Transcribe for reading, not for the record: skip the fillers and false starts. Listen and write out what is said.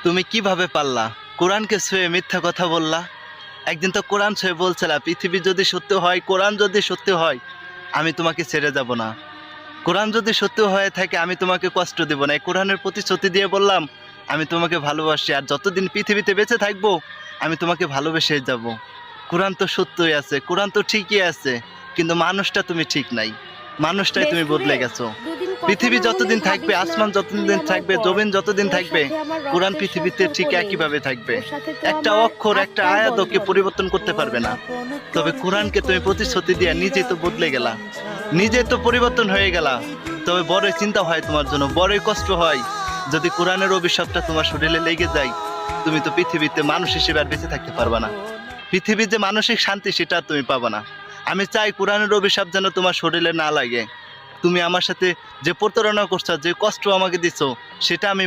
তুমি কিভাবে পারলা কোরআনকে ছুঁয়ে মিথ্যা কথা বললা? একদিন তো কোরআন ছুঁয়ে বলছিলা পৃথিবী যদি সত্য হয়, কোরআন যদি সত্য হয়, আমি তোমাকে ছেড়ে যাব না। কোরআন যদি সত্য হয়ে থাকে আমি তোমাকে কষ্ট দেব না। এই কোরআনের প্রতিশ্রুতি দিয়ে বললাম আমি তোমাকে ভালোবাসি, আর যতদিন পৃথিবীতে বেঁচে থাকবো আমি তোমাকে ভালোবেসে যাব। কোরআন তো সত্যই আছে, কোরআন তো ঠিকই আছে, কিন্তু মানুষটা তুমি ঠিক নাই, মানুষটাই তুমি বদলে গেছো। পৃথিবী যতদিন থাকবে, আসমান যতদিন থাকবে, জমিন যতদিন থাকবে, কোরআন পৃথিবীতে ঠিক একইভাবে থাকবে। একটা অক্ষর, একটা আয়াতও কেউ পরিবর্তন করতে পারবে না। তবে কোরআনকে তুমি প্রতিশ্রুতি দিয়ে নিজেই তো বদলে গেলা, নিজেই তো পরিবর্তন হয়ে গেলা। তবে বড়ই চিন্তা হয় তোমার জন্য, বড়ই কষ্ট হয়। যদি কোরআনের অভিশাপটা তোমার শরীরে লেগে যায়, তুমি তো পৃথিবীতে মানুষ হিসেবে আর বেঁচে থাকতে পারবা না। পৃথিবীর যে মানসিক শান্তি সেটা তুমি পাবা না। আমি চাই কোরআনের অভিশাপ যেন তোমার শরীরে না লাগে। তুমি আমার সাথে যে প্রতারণা করছো, যে কষ্ট আমাকে দিছো, সেটা আমি